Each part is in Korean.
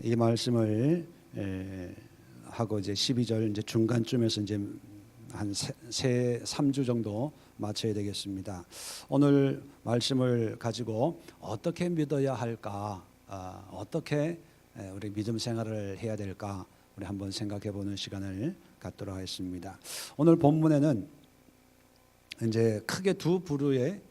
이 말씀을 하고 이제 12절 이제 중간쯤에서 이제 한 3주 정도 마쳐야 되겠습니다. 오늘 말씀을 가지고 어떻게 믿어야 할까, 어떻게 우리 믿음 생활을 해야 될까, 우리 한번 생각해 보는 시간을 갖도록 하겠습니다. 오늘 본문에는 이제 크게 두 부류의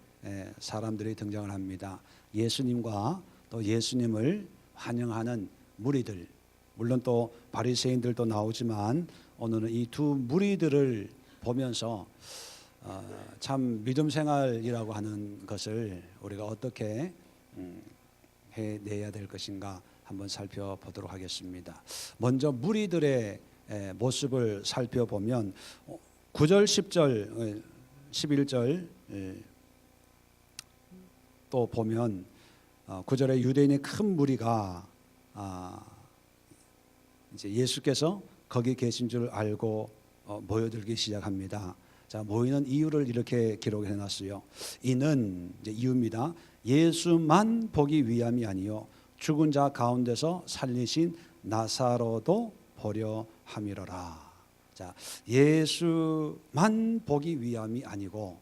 사람들이 등장을 합니다. 예수님과 또 예수님을 환영하는 무리들, 물론 또 바리새인들도 나오지만 오늘은 이 두 무리들을 보면서 참 믿음 생활이라고 하는 것을 우리가 어떻게 해내야 될 것인가 한번 살펴보도록 하겠습니다. 먼저 무리들의 모습을 살펴보면 9절, 10절, 11절 또 보면 9절에 유대인의 큰 무리가 이제 예수께서 거기 계신 줄 알고 모여들기 시작합니다. 자, 모이는 이유를 이렇게 기록해 놨어요. 이는 이제 이유입니다. 예수만 보기 위함이 아니요 죽은 자 가운데서 살리신 나사로도 보려 함이로라. 자, 예수만 보기 위함이 아니고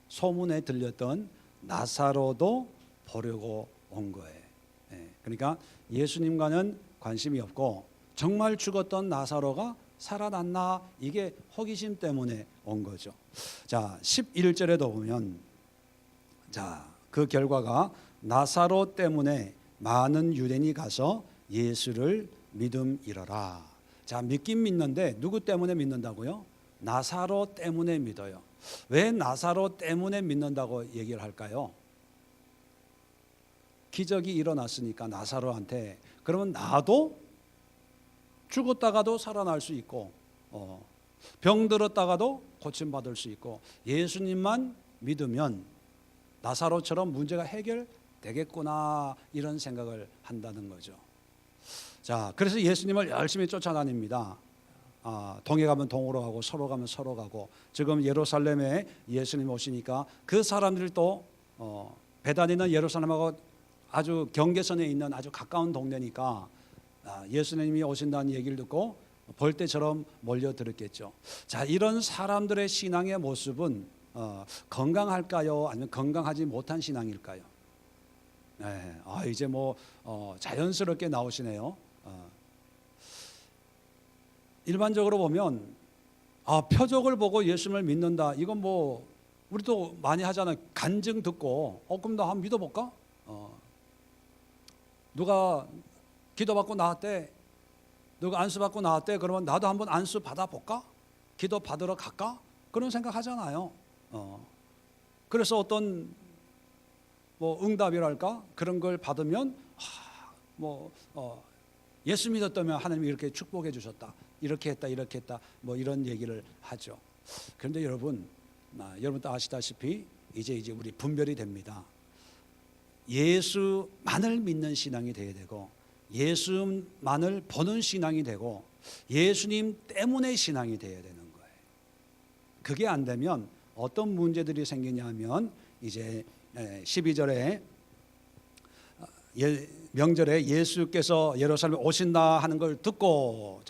소문에 들렸던 나사로도 보려고 온 거예요. 그러니까 예수님과는 관심이 없고 정말 죽었던 나사로가 살아났나, 이게 호기심 때문에 온 거죠. 자, 11절에도 보면 그 결과가 나사로 때문에 많은 유대인이 가서 예수를 믿음이러라. 자, 믿긴 믿는데 누구 때문에 믿는다고요? 나사로 때문에 믿어요. 왜 나사로 때문에 믿는다고 얘기를 할까요? 기적이 일어났으니까 나사로한테. 그러면 나도 죽었다가도 살아날 수 있고 병들었다가도 고침받을 수 있고 예수님만 믿으면 나사로처럼 문제가 해결되겠구나, 이런 생각을 한다는 거죠. 자, 그래서 예수님을 열심히 쫓아다닙니다. 동해 가면 동으로 가고 서로 가면 서로 가고. 지금 예루살렘에 예수님 오시니까 그 사람들이 또 베다니는 예루살렘하고 아주 경계선에 있는 아주 가까운 동네니까 예수님이 오신다는 얘기를 듣고 벌떼처럼 몰려들었겠죠. 자, 이런 사람들의 신앙의 모습은 건강할까요? 아니면 건강하지 못한 신앙일까요? 네, 이제 뭐 자연스럽게 나오시네요. 일반적으로 보면 표적을 보고 예수님을 믿는다, 이건 뭐 우리도 많이 하잖아요. 간증 듣고 그럼 나 한번 믿어볼까? 누가 기도받고 나왔대, 누가 안수받고 나왔대, 그러면 나도 한번 안수 받아볼까? 기도 받으러 갈까? 그런 생각 하잖아요. 그래서 어떤 뭐 응답이랄까, 그런 걸 받으면 예수 믿었다면 하나님이 이렇게 축복해 주셨다, 이렇게 했다 뭐 이런 얘기를 하죠. 그런데 여러분도 아시다시피 이제 우리 분별이 됩니다. 예수만을 믿는 신앙이 되어야 되고, 예수만을 보는 신앙이 되고, 예수님 때문에 신앙이 되어야 되는 거예요. 그게 안 되면 어떤 문제들이 생기냐면, 이제 12절에 명절에 예수께서 예루살렘에 오신다 하는 걸 듣고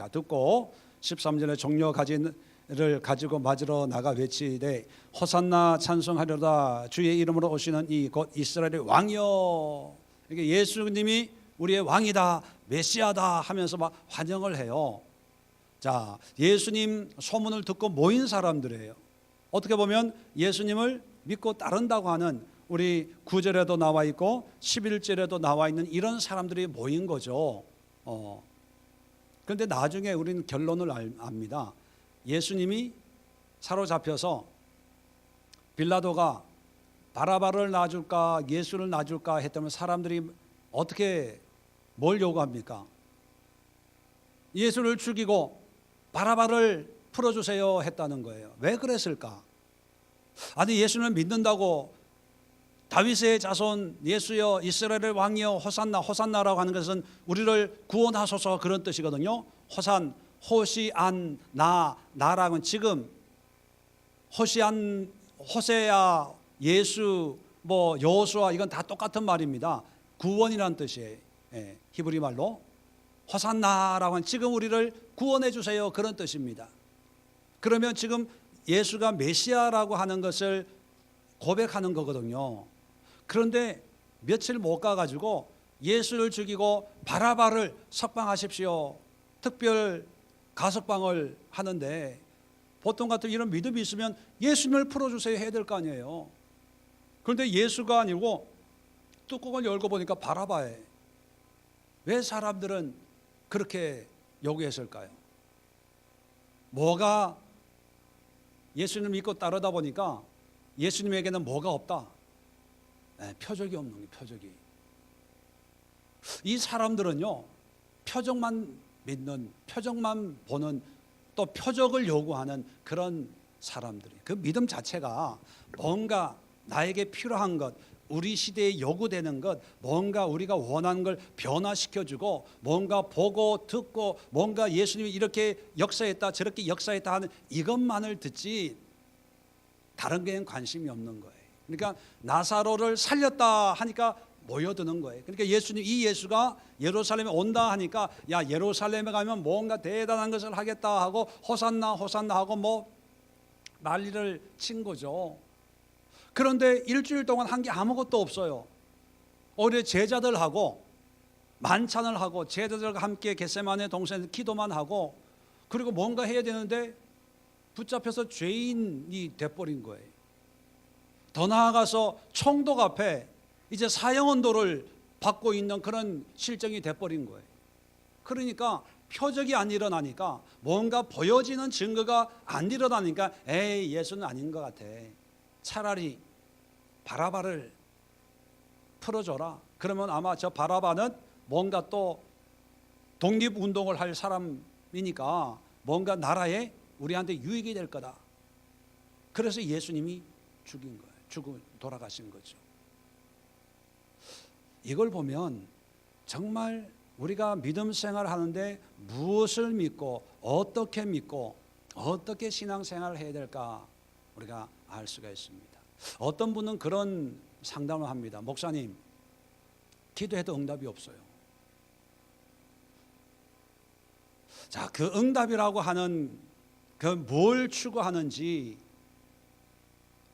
13절에 종려 가지를 가지고 맞으러 나가 외치되 호산나 찬송하려다 주의 이름으로 오시는 이 곧 이스라엘의 왕이요. 이게 예수님이 우리의 왕이다, 메시아다 하면서 막 환영을 해요. 자, 예수님 소문을 듣고 모인 사람들이에요. 어떻게 보면 예수님을 믿고 따른다고 하는, 우리 9절에도 나와 있고 11절에도 나와 있는 이런 사람들이 모인 거죠. 그런데 나중에 우리는 결론을 압니다. 예수님이 사로잡혀서 빌라도가 바라바를 놔줄까 예수를 놔줄까 했다면 사람들이 어떻게 뭘 요구합니까? 예수를 죽이고 바라바를 풀어주세요 했다는 거예요. 왜 그랬을까? 아니, 예수를 믿는다고 다윗의 자손 예수여 이스라엘의 왕이여 호산나라고 하는 것은 우리를 구원하소서, 그런 뜻이거든요. 나라고는 지금 호세야, 예수, 여호수아, 이건 다 똑같은 말입니다. 구원이라는 뜻이에요. 히브리 말로. 호산나라고 하는 지금 우리를 구원해 주세요 그런 뜻입니다. 그러면 지금 예수가 메시아라고 하는 것을 고백하는 거거든요. 그런데 며칠 못 가가지고 예수를 죽이고 바라바를 석방하십시오. 특별 가석방을 하는데 보통 같은 이런 믿음이 있으면 예수님을 풀어주세요 해야 될 거 아니에요. 그런데 예수가 아니고 뚜껑을 열고 보니까 바라바에 왜 사람들은 그렇게 요구했을까요? 뭐가 예수님을 믿고 따르다 보니까 예수님에게는 뭐가 없다? 표적이 없는 거예요. 표적이. 이 사람들은요 표적만 믿는, 표적만 보는, 또 표적을 요구하는 그런 사람들이, 그 믿음 자체가 뭔가 나에게 필요한 것, 우리 시대에 요구되는 것, 뭔가 우리가 원하는 걸 변화시켜주고 뭔가 보고 듣고 뭔가 예수님이 이렇게 역사했다 저렇게 역사했다 하는 이것만을 듣지 다른 게엔 관심이 없는 거예요. 그러니까 나사로를 살렸다 하니까 모여드는 거예요. 그러니까 예수님, 이 예수가 예루살렘에 온다 하니까 야 예루살렘에 가면 뭔가 대단한 것을 하겠다 하고 호산나 호산나 하고 뭐 난리를 친 거죠. 그런데 일주일 동안 한 게 아무것도 없어요. 오히려 제자들하고 만찬을 하고 제자들과 함께 겟세마네 동산에서 기도만 하고 그리고 뭔가 해야 되는데 붙잡혀서 죄인이 돼버린 거예요. 더 나아가서 총독 앞에 이제 사형언도를 받고 있는 그런 실정이 돼버린 거예요. 그러니까 표적이 안 일어나니까 뭔가 보여지는 증거가 안 일어나니까 에이 예수는 아닌 것 같아. 차라리 바라바를 풀어줘라. 그러면 아마 저 바라바는 뭔가 또 독립운동을 할 사람이니까 뭔가 나라에 우리한테 유익이 될 거다. 그래서 예수님이 죽인 거예요. 돌아가신 거죠. 이걸 보면 정말 우리가 믿음 생활을 하는데 무엇을 믿고 어떻게 신앙생활을 해야 될까 우리가 알 수가 있습니다. 어떤 분은 그런 상담을 합니다. 목사님, 기도해도 응답이 없어요. 자, 그 응답이라고 하는 그 뭘 추구하는지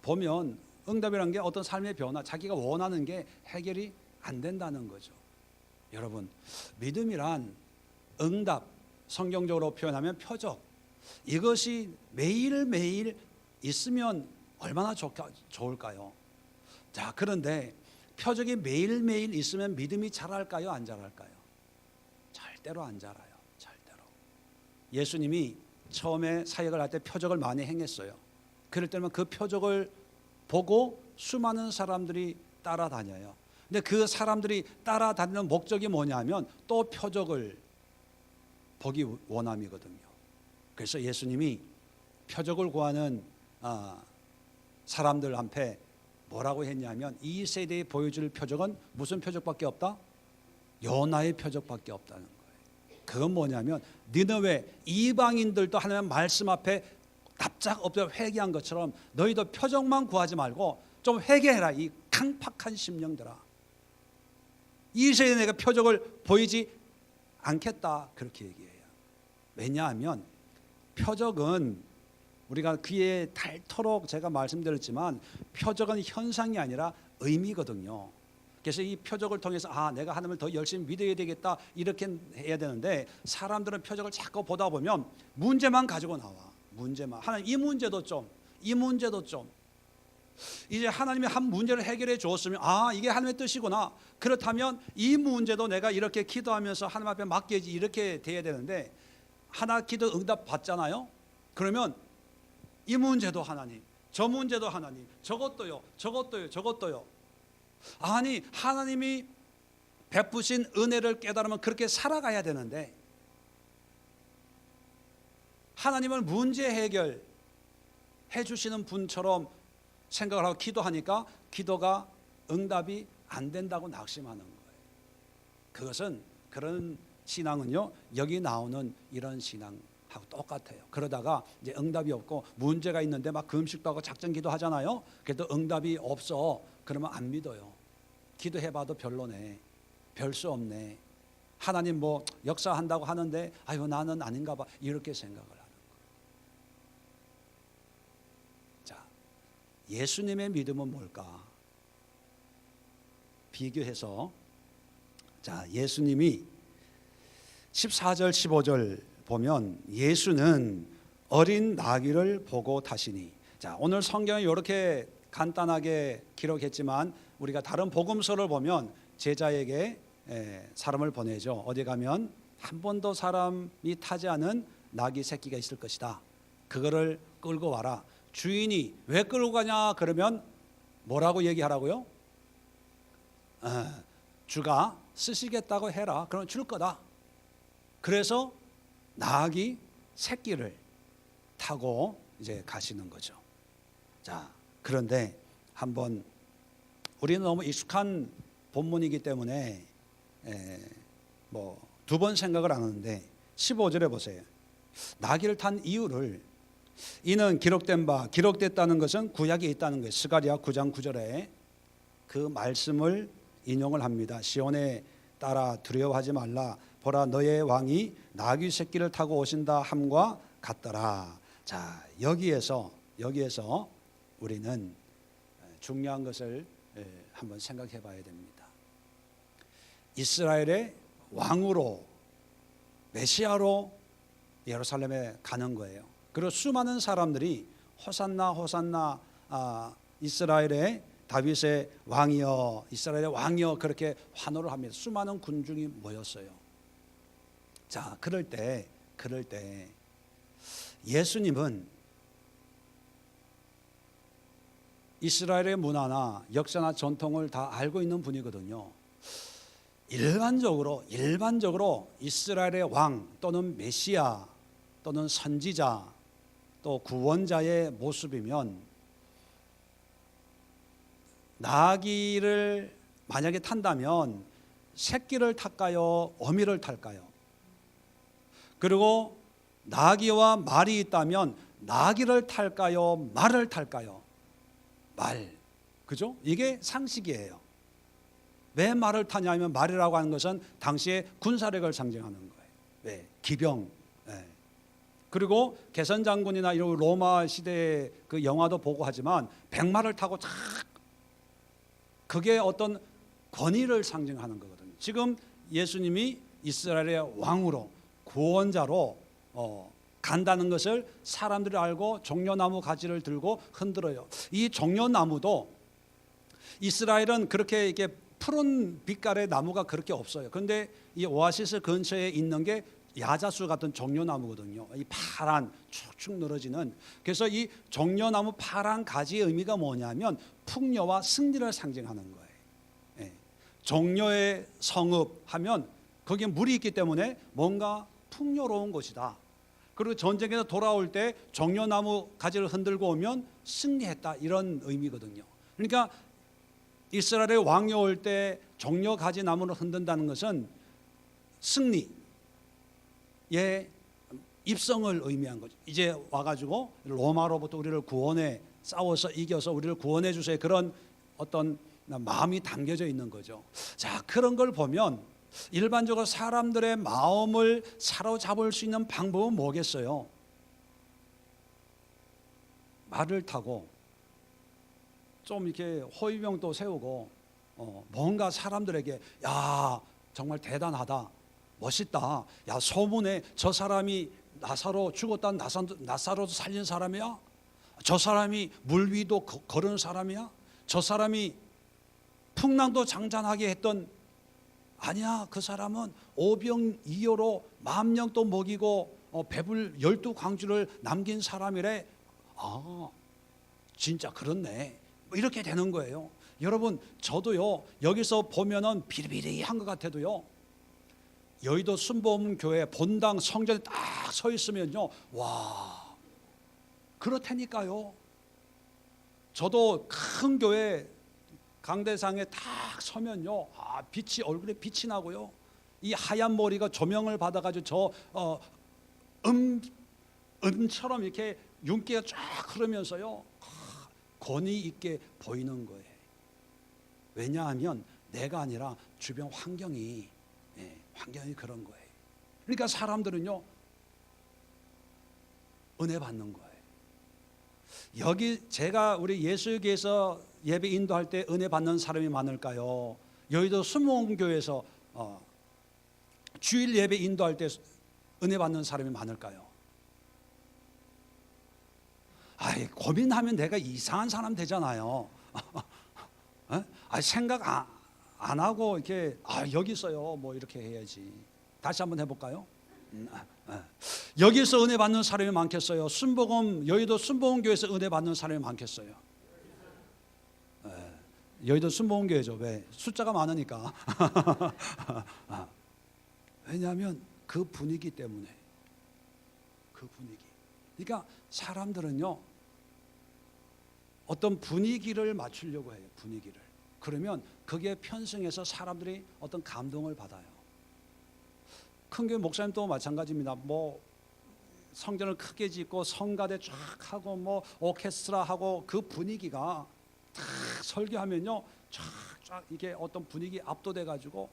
보면 응답이라는 게 어떤 삶의 변화, 자기가 원하는 게 해결이 안 된다는 거죠. 여러분, 믿음이란 응답, 성경적으로 표현하면 표적, 이것이 매일매일 있으면 얼마나 좋을까요? 자, 그런데 표적이 매일매일 있으면 믿음이 자랄까요? 안 자랄까요? 절대로 안 자라요. 절대로. 예수님이 처음에 사역을 할 때 표적을 많이 행했어요. 그럴 때면 그 표적을 보고 수많은 사람들이 따라다녀요. 근데 그 사람들이 따라다니는 목적이 뭐냐면 또 표적을 보기 원함이거든요. 그래서 예수님이 표적을 구하는 사람들 앞에 뭐라고 했냐면 이 세대에 보여줄 표적은 무슨 표적밖에 없다? 요나의 표적밖에 없다는 거예요. 그건 뭐냐면 니느웨 이방인들도 하나님의 말씀 앞에 납작 엎드려 회개한 것처럼 너희도 표적만 구하지 말고 좀 회개해라. 이 강팍한 심령들아, 이 세대에 내가 표적을 보이지 않겠다 그렇게 얘기해요. 왜냐하면 표적은 우리가 귀에 닳도록 제가 말씀드렸지만 표적은 현상이 아니라 의미거든요. 그래서 이 표적을 통해서 내가 하나님을 더 열심히 믿어야 되겠다 이렇게 해야 되는데 사람들은 표적을 자꾸 보다 보면 문제만 가지고 나와. 문제만. 하나님 이 문제도 좀, 이 문제도 좀. 이제 하나님이 한 문제를 해결해 주었으면 이게 하나님의 뜻이구나. 그렇다면 이 문제도 내가 이렇게 기도하면서 하나님 앞에 맡겨야지 이렇게 돼야 되는데 하나 기도 응답 받잖아요. 그러면 이 문제도 하나님, 저 문제도 하나님, 저것도요. 아니 하나님이 베푸신 은혜를 깨달으면 그렇게 살아가야 되는데 하나님을 문제 해결해 주시는 분처럼 생각을 하고 기도하니까 기도가 응답이 안 된다고 낙심하는 거예요. 그것은 그런 신앙은요 여기 나오는 이런 신앙하고 똑같아요. 그러다가 이제 응답이 없고 문제가 있는데 막 금식도 하고 작정기도 하잖아요. 그래도 응답이 없어. 그러면 안 믿어요. 기도해봐도 별로네, 별 수 없네. 하나님 뭐 역사한다고 하는데 아유 나는 아닌가 봐 이렇게 생각을 하는 거예요. 자, 예수님의 믿음은 뭘까? 비교해서 자, 예수님이 14절 15절 보면 예수는 어린 나귀를 보고 타시니. 자, 오늘 성경에 이렇게 간단하게 기록했지만 우리가 다른 복음서를 보면 제자에게 사람을 보내죠. 어디 가면 한 번도 사람이 타지 않은 나귀 새끼가 있을 것이다. 그거를 끌고 와라. 주인이 왜 끌고 가냐 그러면 뭐라고 얘기하라고요? 주가 쓰시겠다고 해라. 그러면 줄 거다. 그래서 나귀 새끼를 타고 이제 가시는 거죠. 자, 그런데 한번 우리는 너무 익숙한 본문이기 때문에 뭐 두 번 생각을 안 하는데 15절에 보세요. 나귀를 탄 이유를 이는 기록됐다는 것은 구약에 있다는 거예요. 스가랴 9장 9절에 그 말씀을 인용을 합니다. 시온에 따라 두려워하지 말라. 보라 너의 왕이 나귀 새끼를 타고 오신다 함과 같더라. 자, 여기에서 우리는 중요한 것을 한번 생각해 봐야 됩니다. 이스라엘의 왕으로 메시아로 예루살렘에 가는 거예요. 그리고 수많은 사람들이 호산나 호산나 이스라엘의 다윗의 왕이여 이스라엘의 왕이여 그렇게 환호를 합니다. 수많은 군중이 모였어요. 자, 그럴 때 예수님은 이스라엘의 문화나 역사나 전통을 다 알고 있는 분이거든요. 일반적으로 이스라엘의 왕 또는 메시아 또는 선지자 또 구원자의 모습이면 나귀를 만약에 탄다면 새끼를 탈까요? 어미를 탈까요? 그리고 나귀와 말이 있다면 나귀를 탈까요? 말을 탈까요? 말. 그죠? 이게 상식이에요. 왜 말을 타냐면 말이라고 하는 것은 당시의 군사력을 상징하는 거예요. 왜? 기병. 네. 그리고 개선 장군이나 이런 로마 시대의 그 영화도 보고 하지만 백마를 타고 쫙 그게 어떤 권위를 상징하는 거거든요. 지금 예수님이 이스라엘의 왕으로 구원자로 간다는 것을 사람들이 알고 종려나무 가지를 들고 흔들어요. 이 종려나무도 이스라엘은 그렇게 이게 푸른 빛깔의 나무가 그렇게 없어요. 그런데 이 오아시스 근처에 있는 게 야자수 같은 종려나무거든요. 이 파란 축축 늘어지는. 그래서 이 종려나무 파란 가지의 의미가 뭐냐면 풍요와 승리를 상징하는 거예요. 예. 종려의 성읍하면 거기에 물이 있기 때문에 뭔가 풍요로운 곳이다. 그리고 전쟁에서 돌아올 때 종려나무 가지를 흔들고 오면 승리했다 이런 의미거든요. 그러니까 이스라엘의 왕이 올 때 종려 가지 나무를 흔든다는 것은 승리의 입성을 의미한 거죠. 이제 와가지고 로마로부터 우리를 구원해 싸워서 이겨서 우리를 구원해 주세요. 그런 어떤 마음이 담겨져 있는 거죠. 자, 그런 걸 보면 일반적으로 사람들의 마음을 사로잡을 수 있는 방법은 뭐겠어요? 말을 타고 좀 이렇게 호위병도 세우고 뭔가 사람들에게 야 정말 대단하다 멋있다 야 소문에 저 사람이 나사로 죽었다는 나사로도 살린 사람이야? 저 사람이 물 위도 걸은 사람이야? 저 사람이 풍랑도 장장하게 했던 아니야 그 사람은 오병이어로 10,000명도 먹이고 배불 12광주를 남긴 사람이래. 아 진짜 그렇네. 이렇게 되는 거예요. 여러분 저도요 여기서 보면은 비리비리한 것 같아도요 여의도 순복음교회 본당 성전에 딱 서 있으면요 와 그렇다니까요. 저도 큰 교회 강대상에 딱 서면요 빛이 얼굴에 빛이 나고요 이 하얀 머리가 조명을 받아가지고 저 은처럼 이렇게 윤기가 쫙 흐르면서요 권위 있게 보이는 거예요. 왜냐하면 내가 아니라 주변 환경이 환경이 그런 거예요. 그러니까 사람들은요, 은혜 받는 거예요. 여기 제가 우리 예수교회에서 예배 인도할 때 은혜 받는 사람이 많을까요? 여의도 순복음교회에서 주일 예배 인도할 때 은혜 받는 사람이 많을까요? 아이, 고민하면 내가 이상한 사람 되잖아요. 생각 안 하고 이렇게 여기 있어요 뭐 이렇게 해야지. 다시 한번 해볼까요? 여기서 은혜 받는 사람이 많겠어요? 여의도 순복음교회에서 은혜 받는 사람이 많겠어요? 여의도 순복음교회죠. 왜? 숫자가 많으니까. 왜냐하면 그 분위기 때문에. 그 분위기. 그러니까 사람들은요, 어떤 분위기를 맞추려고 해요. 분위기를. 그러면 그게 편승해서 사람들이 어떤 감동을 받아요. 큰 교회 목사님도 마찬가지입니다. 뭐 성전을 크게 짓고 성가대 쫙 하고 뭐 오케스트라 하고 그 분위기가 탁 설교하면요, 쫙 이게 어떤 분위기 압도돼 가지고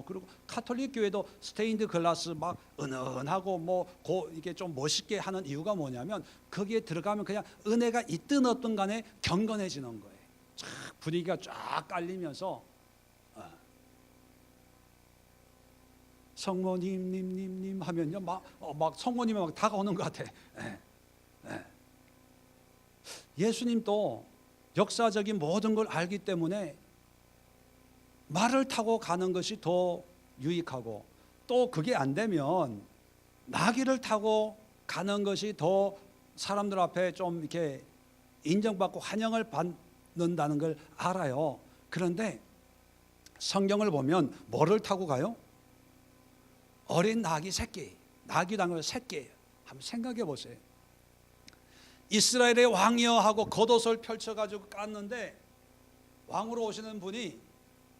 그리고 카톨릭 교회도 스테인드 글라스 막 은은하고 뭐 이게 좀 멋있게 하는 이유가 뭐냐면 거기에 들어가면 그냥 은혜가 있든 없든 간에 경건해지는 거예요. 쫙 분위기가 쫙 깔리면서 성모님 님 하면요 막 성모님이 막 다가오는 것 같아. 예수님도 역사적인 모든 걸 알기 때문에 말을 타고 가는 것이 더 유익하고, 또 그게 안 되면 나귀를 타고 가는 것이 더 사람들 앞에 좀 이렇게 인정받고 환영을 받는다는 걸 알아요. 그런데 성경을 보면 뭐를 타고 가요? 어린 나귀 새끼, 나귀 당을 새끼예요. 한번 생각해 보세요. 이스라엘의 왕이여 하고 겉옷을 펼쳐가지고 깠는데 왕으로 오시는 분이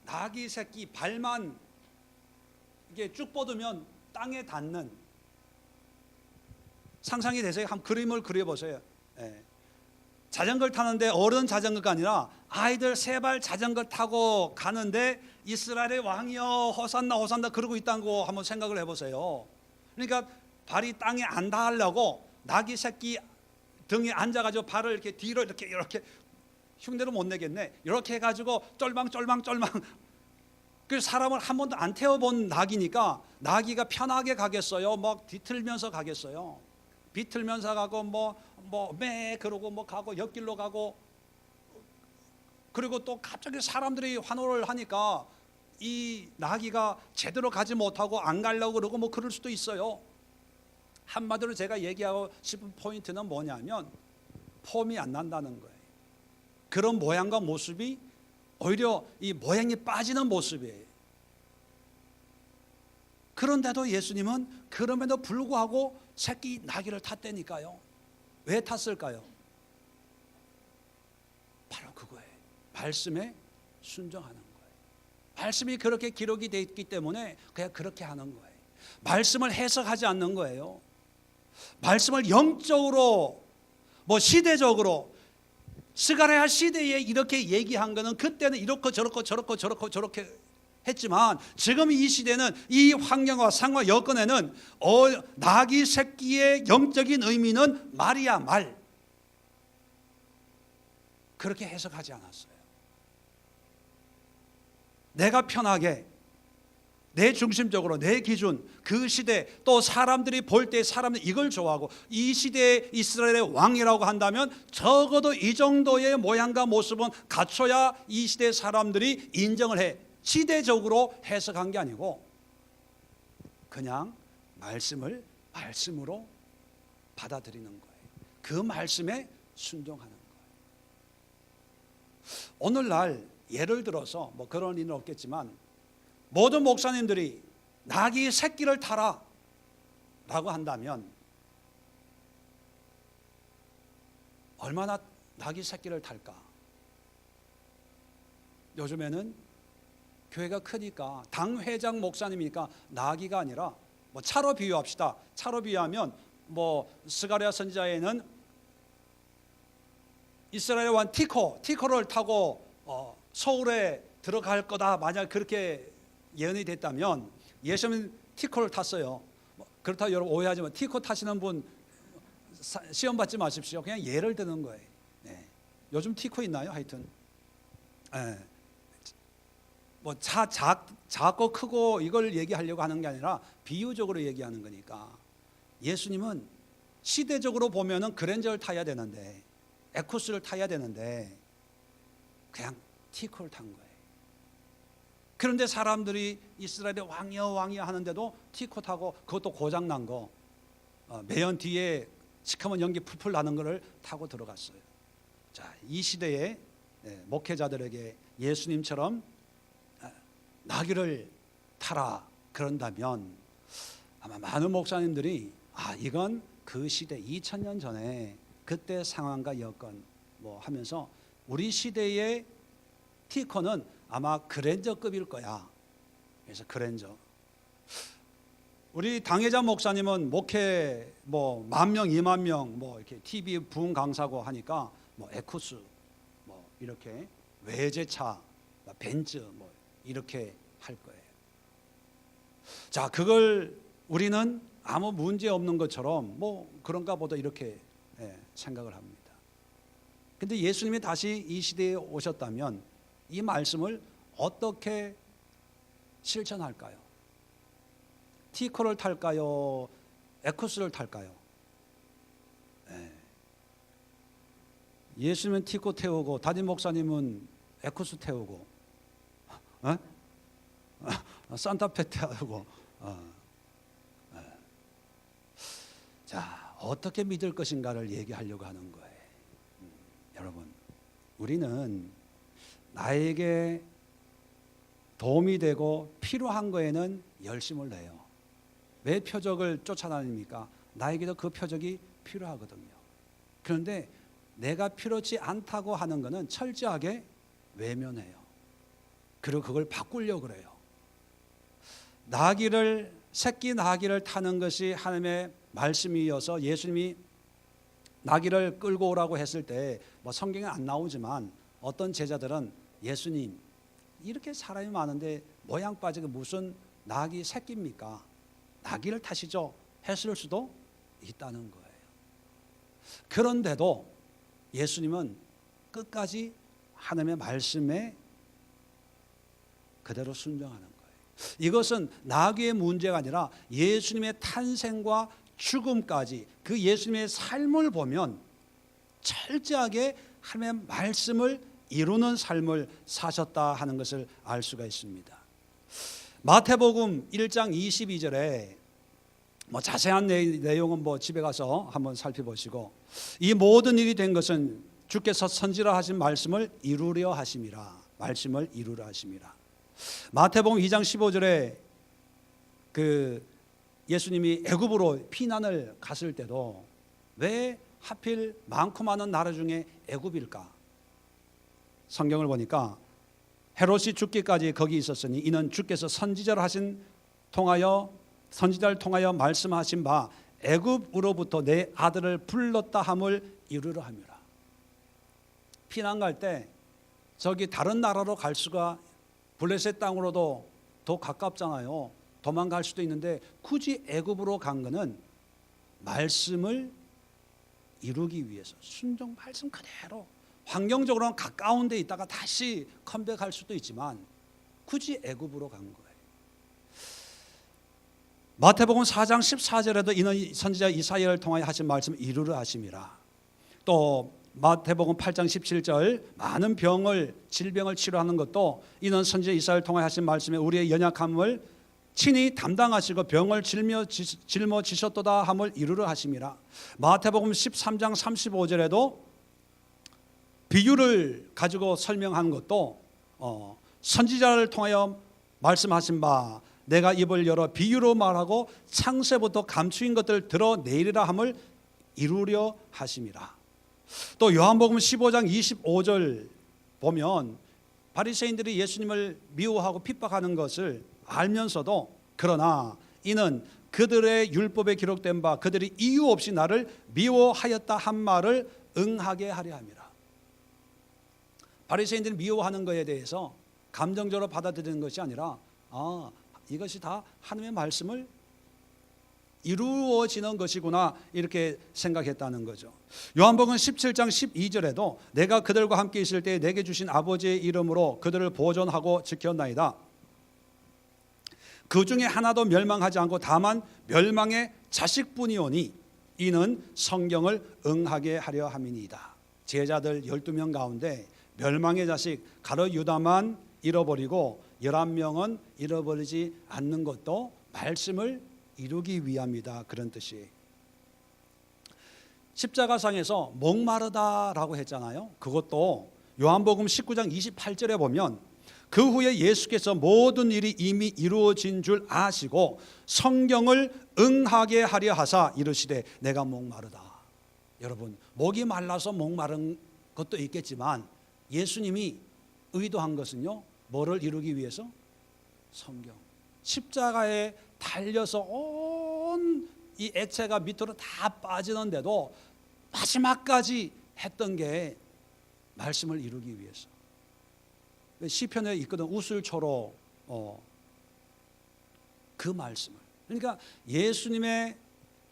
나귀 새끼 발만 이게 쭉 뻗으면 땅에 닿는, 상상이 되세요? 한번 그림을 그려보세요. 자전거를 타는데 어른 자전거가 아니라 아이들 세 발 자전거 타고 가는데 이스라엘의 왕이여 호산나 호산나 그러고 있다고 한번 생각을 해보세요. 그러니까 발이 땅에 안 닿으려고 나귀 새끼 등에 앉아가지고 발을 이렇게 뒤로 이렇게 흉내를 못 내겠네. 이렇게 해가지고 쫄망 그 사람을 한 번도 안 태워본 나귀니까 나귀가 편하게 가겠어요? 막 뒤틀면서 가겠어요? 비틀면서 가고 매 그러고 뭐 가고 옆길로 가고, 그리고 또 갑자기 사람들이 환호를 하니까 이 나귀가 제대로 가지 못하고 안 가려고 그러고 뭐 그럴 수도 있어요. 한마디로 제가 얘기하고 싶은 포인트는 뭐냐면 폼이 안 난다는 거예요. 그런 모양과 모습이 오히려 이 모양이 빠지는 모습이에요. 그런데도 예수님은 그럼에도 불구하고 새끼 나귀를 탔다니까요. 왜 탔을까요? 바로 그거예요. 말씀에 순종하는 거예요. 말씀이 그렇게 기록이 되어 있기 때문에 그냥 그렇게 하는 거예요. 말씀을 해석하지 않는 거예요. 말씀을 영적으로 뭐 시대적으로 스가랴 시대에 이렇게 얘기한 거는 그때는 이렇고 저렇게 했지만 지금 이 시대는 이 환경과 상황 여건에는 나귀 새끼의 영적인 의미는 말이야 말, 그렇게 해석하지 않았어요. 내가 편하게 내 중심적으로 내 기준, 그 시대 또 사람들이 볼 때 사람들이 이걸 좋아하고 이 시대의 이스라엘의 왕이라고 한다면 적어도 이 정도의 모양과 모습은 갖춰야 이 시대 사람들이 인정을 해. 시대적으로 해석한 게 아니고 그냥 말씀으로 받아들이는 거예요. 그 말씀에 순종하는 거예요. 오늘날 예를 들어서 뭐 그런 일은 없겠지만 모든 목사님들이 나귀 새끼를 타라 라고 한다면 얼마나 나귀 새끼를 탈까? 요즘에는 교회가 크니까 당회장 목사님이니까 나귀가 아니라 뭐 차로 비유합시다. 차로 비유하면 뭐 스가랴 선지자에는 이스라엘 왕 티코를 타고 서울에 들어갈 거다 만약 그렇게 예언이 됐다면 예수님은 티코를 탔어요. 그렇다고 여러분 오해하지 마. 티코 타시는 분 시험 받지 마십시오. 그냥 예를 드는 거예요. 네. 요즘 티코 있나요? 하여튼 뭐 작고 크고 이걸 얘기하려고 하는 게 아니라 비유적으로 얘기하는 거니까. 예수님은 시대적으로 보면은 그랜저를 타야 되는데, 에쿠스를 타야 되는데 그냥 티코를 탄 거예요. 그런데 사람들이 이스라엘의 왕이여 하는데도 티코 타고, 그것도 고장 난 거, 매연 뒤에 시커먼 연기 풀풀 나는 거를 타고 들어갔어요. 자, 이 시대의 목회자들에게 예수님처럼 나귀를 타라 그런다면 아마 많은 목사님들이 이건 그 시대 2000년 전에 그때 상황과 여건 뭐 하면서 우리 시대의 티코는 아마 그랜저급일 거야. 그래서 그랜저. 우리 당회자 목사님은 목회 뭐 10,000명, 20,000명 뭐 이렇게 TV 부흥 강사고 하니까 뭐 에쿠스 뭐 이렇게 외제차, 벤츠 뭐 이렇게 할 거예요. 자, 그걸 우리는 아무 문제 없는 것처럼 뭐 그런가 보다 이렇게 생각을 합니다. 근데 예수님이 다시 이 시대에 오셨다면 이 말씀을 어떻게 실천할까요? 티코를 탈까요? 에쿠스를 탈까요? 예수님은 티코 태우고 담임 목사님은 에쿠스 태우고 산타페 태우고 자, 어떻게 믿을 것인가를 얘기하려고 하는 거예요. 여러분, 우리는 나에게 도움이 되고 필요한 거에는 열심을 내요. 왜 표적을 쫓아다닙니까? 나에게도 그 표적이 필요하거든요. 그런데 내가 필요치 않다고 하는 것은 철저하게 외면해요. 그리고 그걸 바꾸려고 그래요. 새끼 나귀를 타는 것이 하나님의 말씀이어서 예수님이 나귀를 끌고 오라고 했을 때 뭐 성경에 안 나오지만 어떤 제자들은 예수님, 이렇게 사람이 많은데 모양 빠지게 무슨 나귀 새끼입니까? 나귀를 타시죠 했을 수도 있다는 거예요. 그런데도 예수님은 끝까지 하나님의 말씀에 그대로 순종하는 거예요. 이것은 나귀의 문제가 아니라 예수님의 탄생과 죽음까지 그 예수님의 삶을 보면 철저하게 하나님의 말씀을 이루는 삶을 사셨다 하는 것을 알 수가 있습니다. 마태복음 1장 22절에 뭐 자세한 내용은 뭐 집에 가서 한번 살펴보시고, 이 모든 일이 된 것은 주께서 선지라 하신 말씀을 이루려 하심이라. 말씀을 이루려 하심이라. 마태복음 2장 15절에 그 예수님이 애굽으로 피난을 갔을 때도 왜 하필 많고 많은 나라 중에 애굽일까? 성경을 보니까 헤롯이 죽기까지 거기 있었으니 이는 주께서 선지자를 통하여 말씀하신 바 애굽으로부터 내 아들을 불렀다 함을 이루려 함이라. 피난 갈 때 저기 다른 나라로 갈 수가, 블레셋 땅으로도 더 가깝잖아요. 도망갈 수도 있는데 굳이 애굽으로 간 거는 말씀을 이루기 위해서, 순종 말씀 그대로. 환경적으로는 가까운 데 있다가 다시 컴백할 수도 있지만 굳이 애굽으로 간 거예요. 마태복음 4장 14절에도 이는 선지자 이사야를 통하여 하신 말씀을 이루려 하심이라. 또 마태복음 8장 17절 많은 질병을 치료하는 것도 이는 선지자 이사야를 통하여 하신 말씀에 우리의 연약함을 친히 담당하시고 병을 짊어지셨도다 함을 이루려 하심이라. 마태복음 13장 35절에도 비유를 가지고 설명한 것도 선지자를 통하여 말씀하신 바 내가 입을 열어 비유로 말하고 창세부터 감추인 것들을 드러내리라 함을 이루려 하심이라. 또 요한복음 15장 25절 보면 바리새인들이 예수님을 미워하고 핍박하는 것을 알면서도 그러나 이는 그들의 율법에 기록된 바 그들이 이유 없이 나를 미워하였다 한 말을 응하게 하려 함이라. 바리새인들이 미워하는 것에 대해서 감정적으로 받아들이는 것이 아니라 이것이 다 하나님의 말씀을 이루어지는 것이구나 이렇게 생각했다는 거죠. 요한복음 17장 12절에도 내가 그들과 함께 있을 때 내게 주신 아버지의 이름으로 그들을 보존하고 지켰나이다. 그 중에 하나도 멸망하지 않고 다만 멸망의 자식뿐이오니 이는 성경을 응하게 하려 함이니이다. 제자들 12명 가운데 멸망의 자식 가룟 유다만 잃어버리고 11명은 잃어버리지 않는 것도 말씀을 이루기 위함이다. 그런 뜻이에요. 십자가상에서 목마르다라고 했잖아요. 그것도 요한복음 19장 28절에 보면 그 후에 예수께서 모든 일이 이미 이루어진 줄 아시고 성경을 응하게 하려 하사 이르시되 내가 목마르다. 여러분, 목이 말라서 목마른 것도 있겠지만 예수님이 의도한 것은요, 뭐를 이루기 위해서? 성경. 십자가에 달려서 온 이 액체가 밑으로 다 빠지는데도 마지막까지 했던 게 말씀을 이루기 위해서. 시편에 있거든, 우슬초로 그 말씀을. 그러니까 예수님의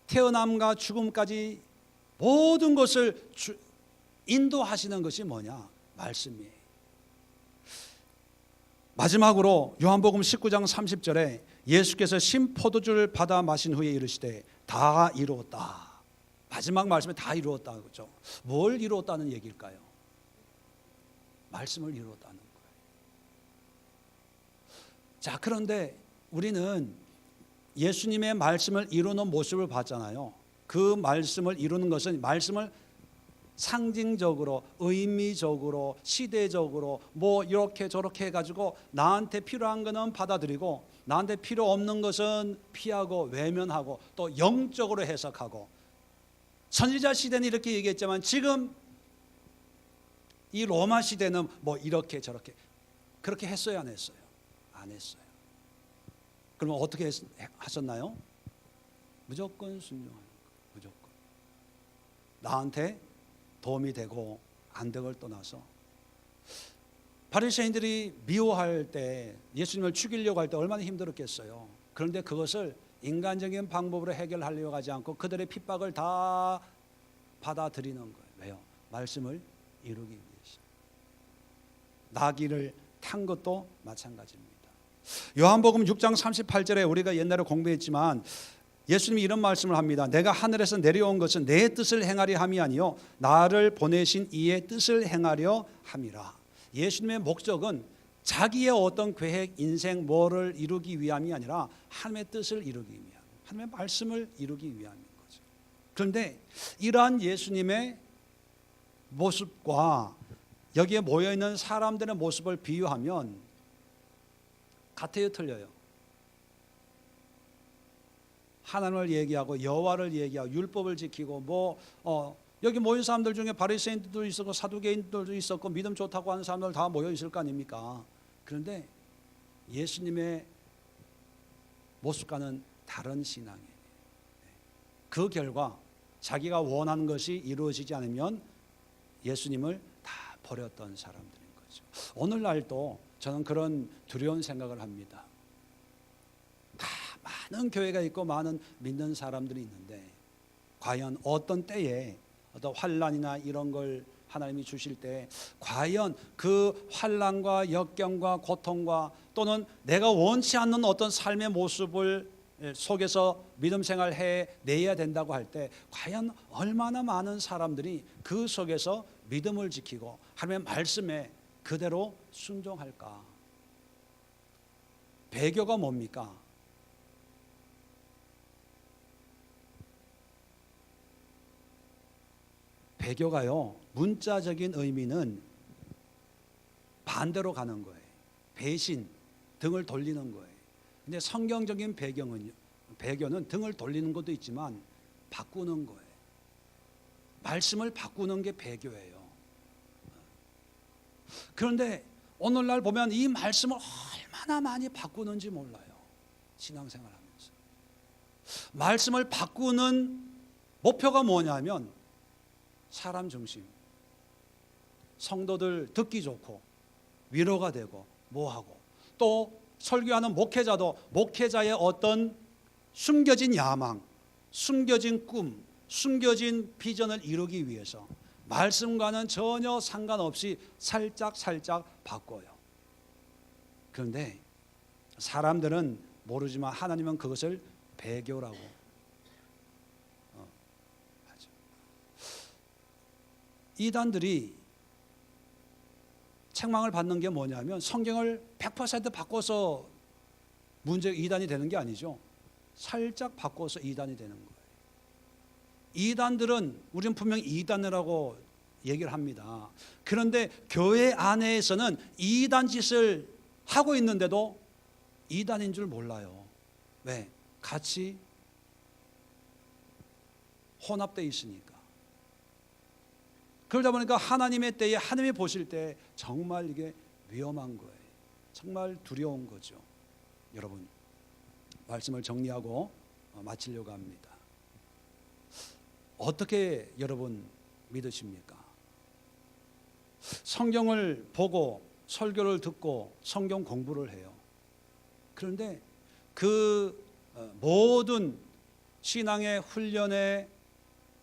태어남과 죽음까지 모든 것을 인도하시는 것이 뭐냐? 말씀이에요. 마지막으로 요한복음 19장 30절에 예수께서 신포도주를 받아 마신 후에 이르시되 다 이루었다. 마지막 말씀에 다 이루었다. 그렇죠? 뭘 이루었다는 얘기일까요? 말씀을 이루었다는 거예요. 자, 그런데 우리는 예수님의 말씀을 이루는 모습을 봤잖아요. 그 말씀을 이루는 것은 말씀을 상징적으로, 의미적으로, 시대적으로 뭐 이렇게 저렇게 해가지고 나한테 필요한 것은 받아들이고 나한테 필요 없는 것은 피하고 외면하고 또 영적으로 해석하고, 선지자 시대는 이렇게 얘기했지만 지금 이 로마 시대는 뭐 이렇게 저렇게. 그렇게 했어요, 안 했어요? 안 했어요. 그러면 어떻게 하셨나요? 무조건 순종하는 거예요. 무조건. 나한테 도움이 되고 안 되고를 떠나서, 바리새인들이 미워할 때, 예수님을 죽이려고 할 때 얼마나 힘들었겠어요. 그런데 그것을 인간적인 방법으로 해결하려고 하지 않고 그들의 핍박을 다 받아들이는 거예요. 왜요? 말씀을 이루기 위해서. 나귀를 탄 것도 마찬가지입니다. 요한복음 6장 38절에 우리가 옛날에 공부했지만 예수님이 이런 말씀을 합니다. 내가 하늘에서 내려온 것은 내 뜻을 행하려 함이 아니요 나를 보내신 이의 뜻을 행하려 함이라. 예수님의 목적은 자기의 어떤 계획, 인생, 뭐를 이루기 위함이 아니라 하나님의 뜻을 이루기 위함, 하나님의 말씀을 이루기 위함인 거죠. 그런데 이러한 예수님의 모습과 여기에 모여있는 사람들의 모습을 비유하면 같아요, 틀려요? 하나님을 얘기하고 여호와를 얘기하고 율법을 지키고 여기 모인 사람들 중에 바리새인들도 있었고 사두개인들도 있었고 믿음 좋다고 하는 사람들 다 모여 있을 거 아닙니까? 그런데 예수님의 모습과는 다른 신앙이에요. 그 결과 자기가 원하는 것이 이루어지지 않으면 예수님을 다 버렸던 사람들인 거죠. 오늘날도 저는 그런 두려운 생각을 합니다. 많은 교회가 있고 많은 믿는 사람들이 있는데 과연 어떤 때에 어떤 환난이나 이런 걸 하나님이 주실 때 과연 그 환난과 역경과 고통과 또는 내가 원치 않는 어떤 삶의 모습을 속에서 믿음 생활 해내야 된다고 할 때 과연 얼마나 많은 사람들이 그 속에서 믿음을 지키고 하나님의 말씀에 그대로 순종할까? 배교가 뭡니까? 배교가요, 문자적인 의미는 반대로 가는 거예요. 배신, 등을 돌리는 거예요. 근데 성경적인 배교는 등을 돌리는 것도 있지만 바꾸는 거예요. 말씀을 바꾸는 게 배교예요. 그런데 오늘날 보면 이 말씀을 얼마나 많이 바꾸는지 몰라요. 신앙생활하면서. 말씀을 바꾸는 목표가 뭐냐면 사람 중심, 성도들 듣기 좋고 위로가 되고 뭐하고 또 설교하는 목회자도 목회자의 어떤 숨겨진 야망, 숨겨진 꿈, 숨겨진 비전을 이루기 위해서 말씀과는 전혀 상관없이 살짝 바꿔요. 그런데 사람들은 모르지만 하나님은 그것을 배교라고 하죠. 이단들이 책망을 받는 게 뭐냐면 성경을 100% 바꿔서 이단이 되는 게 아니죠. 살짝 바꿔서 이단이 되는 거예요. 이단들은 우리는 분명히 이단이라고 얘기를 합니다. 그런데 교회 안에서는 이단 짓을 하고 있는데도 이단인 줄 몰라요. 왜? 같이 혼합되어 있으니까. 그러다 보니까 하나님의 때에 하나님이 보실 때 정말 이게 위험한 거예요. 정말 두려운 거죠. 여러분, 말씀을 정리하고 마치려고 합니다. 어떻게 여러분 믿으십니까? 성경을 보고 설교를 듣고 성경 공부를 해요. 그런데 그 모든 신앙의 훈련의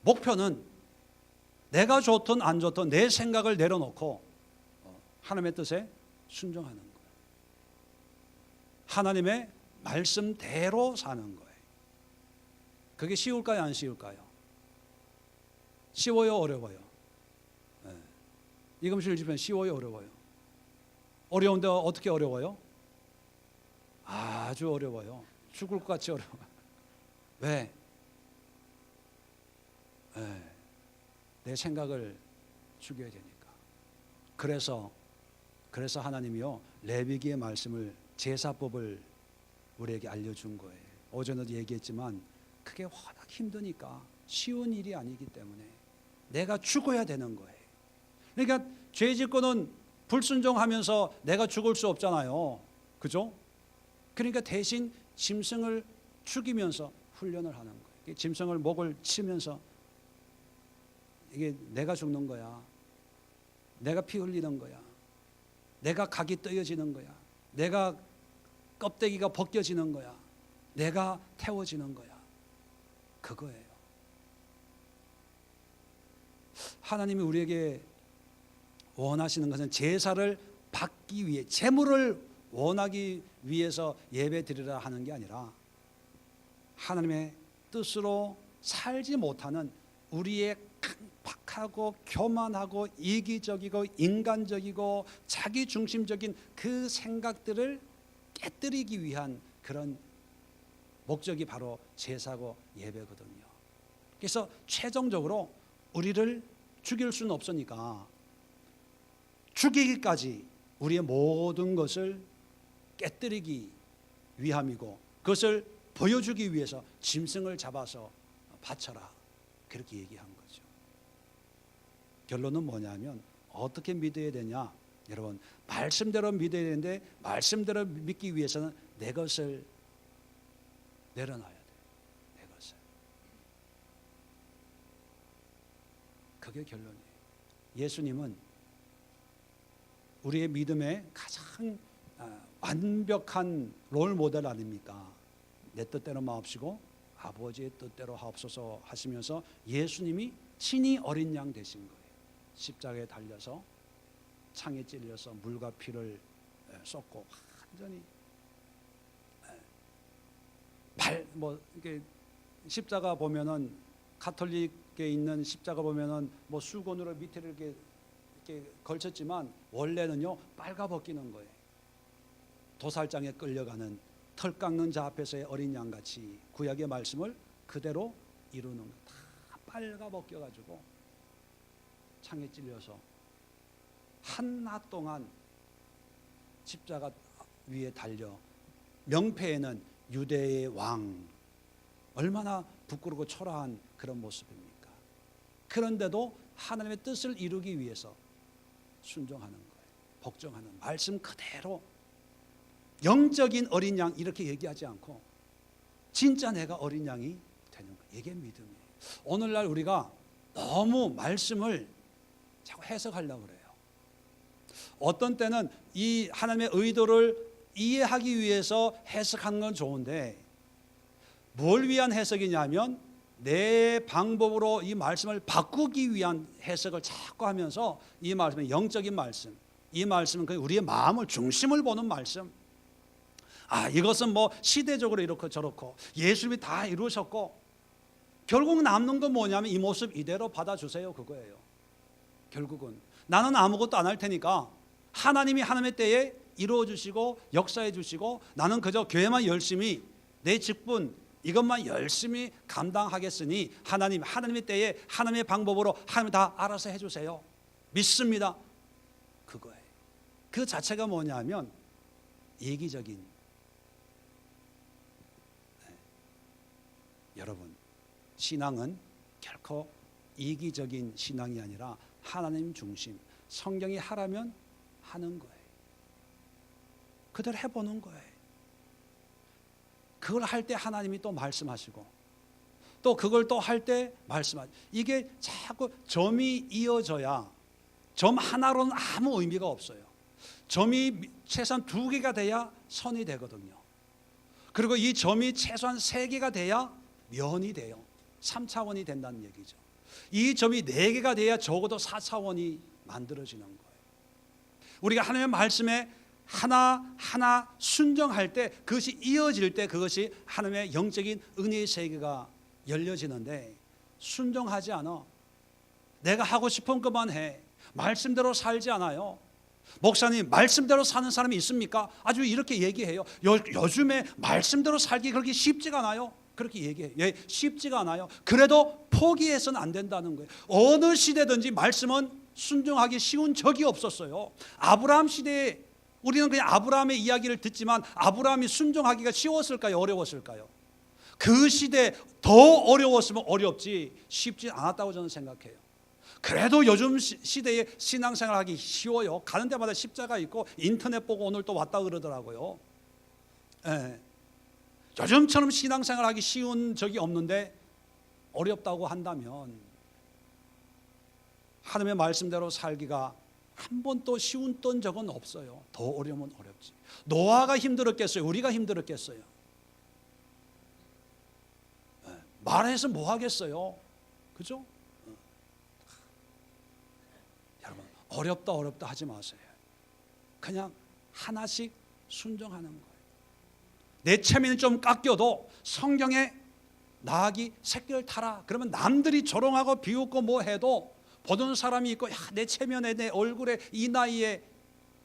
목표는 내가 좋든 안 좋든 내 생각을 내려놓고 하나님의 뜻에 순종하는 거예요. 하나님의 말씀대로 사는 거예요. 그게 쉬울까요? 안 쉬울까요? 쉬워요? 어려워요? 네. 이금실 집회는 쉬워요? 어려워요? 어려운데 어떻게 어려워요? 아주 어려워요. 죽을 것 같이 어려워요. 왜? 네. 내 생각을 죽여야 되니까. 그래서 하나님이요 레위기의 말씀을 제사법을 우리에게 알려준 거예요. 어제도 얘기했지만 그게 워낙 힘드니까 쉬운 일이 아니기 때문에 내가 죽어야 되는 거예요. 그러니까 죄 짓고는 불순종하면서 내가 죽을 수 없잖아요. 그죠? 그러니까 대신 짐승을 죽이면서 훈련을 하는 거예요. 짐승을 목을 치면서 이게 내가 죽는 거야. 내가 피 흘리는 거야. 내가 각이 떠여지는 거야. 내가 껍데기가 벗겨지는 거야. 내가 태워지는 거야. 그거예요. 하나님이 우리에게 원하시는 것은 제사를 받기 위해, 제물을 원하기 위해서 예배 드리라 하는 게 아니라 하나님의 뜻으로 살지 못하는 우리의 강팍하고 교만하고 이기적이고 인간적이고 자기중심적인 그 생각들을 깨뜨리기 위한 그런 목적이 바로 제사고 예배거든요. 그래서 최종적으로 우리를 죽일 수는 없으니까 죽이기까지 우리의 모든 것을 깨뜨리기 위함이고 그것을 보여주기 위해서 짐승을 잡아서 바쳐라 그렇게 얘기한 거죠. 결론은 뭐냐면 어떻게 믿어야 되냐? 여러분 말씀대로 믿어야 되는데 말씀대로 믿기 위해서는 내 것을 내려놔야 돼요. 내 것을. 그게 결론이에요. 예수님은 우리의 믿음의 가장 완벽한 롤 모델 아닙니까? 내 뜻대로 마옵시고 아버지의 뜻대로 하옵소서 하시면서 예수님이 친히 어린 양 되신 거예요. 십자가에 달려서 창에 찔려서 물과 피를 쏟고 완전히 이렇게 십자가 보면은 가톨릭에 있는 십자가 보면은 뭐 수건으로 밑에를 이렇게 걸쳤지만 원래는요 빨가 벗기는 거예요. 도살장에 끌려가는 털 깎는 자 앞에서의 어린 양같이 구약의 말씀을 그대로 이루는 거. 다 빨가 벗겨가지고 창에 찔려서 한낮 동안 십자가 위에 달려 명패에는 유대의 왕, 얼마나 부끄럽고 초라한 그런 모습입니까? 그런데도 하나님의 뜻을 이루기 위해서 순종하는 거예요. 복종하는 말씀 그대로 영적인 어린 양 이렇게 얘기하지 않고 진짜 내가 어린 양이 되는 거예요. 이게 믿음이에요. 오늘날 우리가 너무 말씀을 자꾸 해석하려고 그래요. 어떤 때는 이 하나님의 의도를 이해하기 위해서 해석하는 건 좋은데 뭘 위한 해석이냐면 내 방법으로 이 말씀을 바꾸기 위한 해석을 자꾸 하면서 이 말씀은 영적인 말씀, 이 말씀은 우리의 마음을 중심을 보는 말씀. 이것은 뭐 시대적으로 이렇고 저렇고 예수님이 다 이루셨고 결국 남는 건 뭐냐면 이 모습 이대로 받아주세요, 그거예요. 결국은 나는 아무것도 안 할 테니까 하나님이 하나님의 때에 이루어 주시고 역사해 주시고 나는 그저 교회만 열심히 내 직분 이것만 열심히 감당하겠으니 하나님의 때에 하나님의 방법으로 하나님 다 알아서 해주세요. 믿습니다. 그거예요. 그 자체가 뭐냐면 이기적인. 여러분, 신앙은 결코 이기적인 신앙이 아니라 하나님 중심, 성경이 하라면 하는 거예요. 그대로 해보는 거예요. 그걸 할 때 하나님이 또 말씀하시고 또 그걸 또 할 때 말씀하시고 이게 자꾸 점이 이어져야 점 하나로는 아무 의미가 없어요. 점이 최소한 2개가 돼야 선이 되거든요. 그리고 이 점이 최소한 3개가 돼야 면이 돼요. 3차원이 된다는 얘기죠. 이 점이 4개가 돼야 적어도 4차원이 만들어지는 거예요. 우리가 하나님의 말씀에 하나하나 순종할 때 그것이 이어질 때 그것이 하나님의 영적인 은혜의 세계가 열려지는데 순종하지 않아. 내가 하고 싶은 것만 해. 말씀대로 살지 않아요. 목사님, 말씀대로 사는 사람이 있습니까? 아주 이렇게 얘기해요. 요즘에 말씀대로 살기 그렇게 쉽지가 않아요. 그렇게 얘기해요. 쉽지가 않아요. 그래도 포기해서는 안 된다는 거예요. 어느 시대든지 말씀은 순종하기 쉬운 적이 없었어요. 아브라함 시대에 우리는 그냥 아브라함의 이야기를 듣지만 아브라함이 순종하기가 쉬웠을까요? 어려웠을까요? 그 시대 더 어려웠으면 어렵지 쉽지 않았다고 저는 생각해요. 그래도 요즘 시대에 신앙생활하기 쉬워요. 가는 데마다 십자가 있고 인터넷 보고 오늘 또 왔다 그러더라고요. 요즘처럼 신앙생활하기 쉬운 적이 없는데 어렵다고 한다면 하나님의 말씀대로 살기가 한 번도 쉬웠던 적은 없어요. 더 어려우면 어렵지. 노아가 힘들었겠어요? 우리가 힘들었겠어요? 말해서 뭐 하겠어요? 그죠? 여러분, 어렵다 하지 마세요. 그냥 하나씩 순종하는 거예요. 내 체면이 좀 깎여도 성경에 나아기 새끼를 타라. 그러면 남들이 조롱하고 비웃고 뭐 해도 보던 사람이 있고 내 체면에 내 얼굴에 이 나이에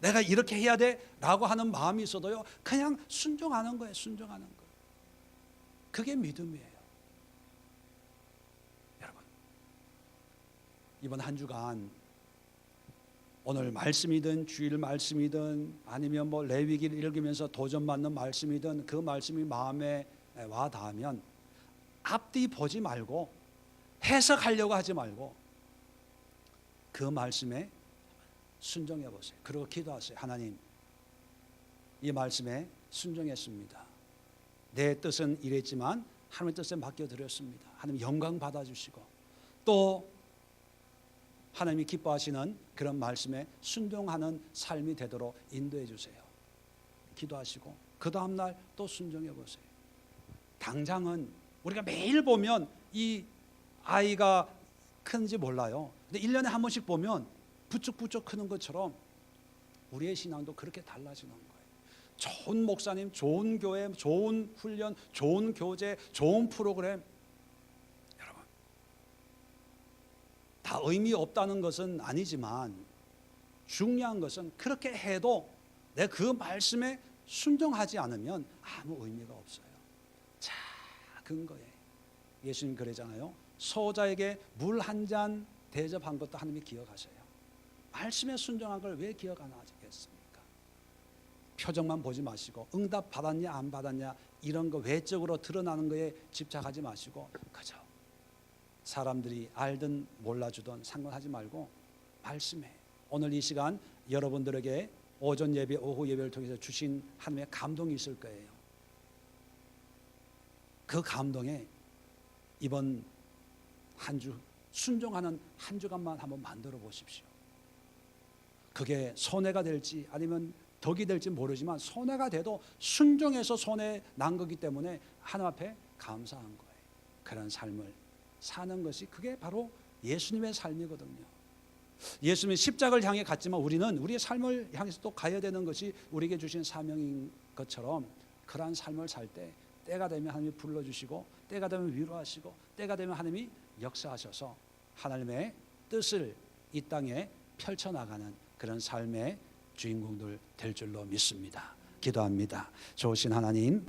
내가 이렇게 해야 돼 라고 하는 마음이 있어도요 그냥 순종하는 거예요. 순종하는 거예요. 그게 믿음이에요. 여러분, 이번 한 주간 오늘 말씀이든 주일 말씀이든 아니면 뭐 레위기를 읽으면서 도전받는 말씀이든 그 말씀이 마음에 와 닿으면 앞뒤 보지 말고 해석하려고 하지 말고 그 말씀에 순종해 보세요. 그리고 기도하세요. 하나님, 이 말씀에 순종했습니다. 내 뜻은 이랬지만 하나님의 뜻에 맡겨드렸습니다. 하나님 영광 받아주시고 또 하나님이 기뻐하시는 그런 말씀에 순종하는 삶이 되도록 인도해 주세요. 기도하시고 그 다음날 또 순종해 보세요. 당장은 우리가 매일 보면 이 아이가 큰지 몰라요. 근데 1년에 한 번씩 보면 부쩍부쩍 크는 것처럼 우리의 신앙도 그렇게 달라지는 거예요. 좋은 목사님, 좋은 교회, 좋은 훈련, 좋은 교재, 좋은 프로그램, 여러분 다 의미 없다는 것은 아니지만 중요한 것은 그렇게 해도 내 그 말씀에 순종하지 않으면 아무 의미가 없어요. 작은 거에 예수님 그러잖아요. 소자에게 물 한 잔 대접한 것도 하나님이 기억하셔요. 말씀에 순종한 걸 왜 기억 안 하시겠습니까? 표정만 보지 마시고 응답 받았냐 안 받았냐 이런 거 외적으로 드러나는 거에 집착하지 마시고 그저 사람들이 알든 몰라주든 상관하지 말고 말씀에 오늘 이 시간 여러분들에게 오전 예배, 오후 예배를 통해서 주신 하나님의 감동이 있을 거예요. 그 감동에 이번 한 주 순종하는 한 주간만 한번 만들어 보십시오. 그게 손해가 될지 아니면 덕이 될지 모르지만 손해가 돼도 순종해서 손해 난 거기 때문에 하나님 앞에 감사한 거예요. 그런 삶을 사는 것이 그게 바로 예수님의 삶이거든요. 예수님이 십자가를 향해 갔지만 우리는 우리의 삶을 향해서 또 가야 되는 것이 우리에게 주신 사명인 것처럼 그러한 삶을 살 때 때가 되면 하나님이 불러주시고 때가 되면 위로하시고 때가 되면 하나님이 역사하셔서 하나님의 뜻을 이 땅에 펼쳐나가는 그런 삶의 주인공들 될 줄로 믿습니다. 기도합니다. 좋으신 하나님,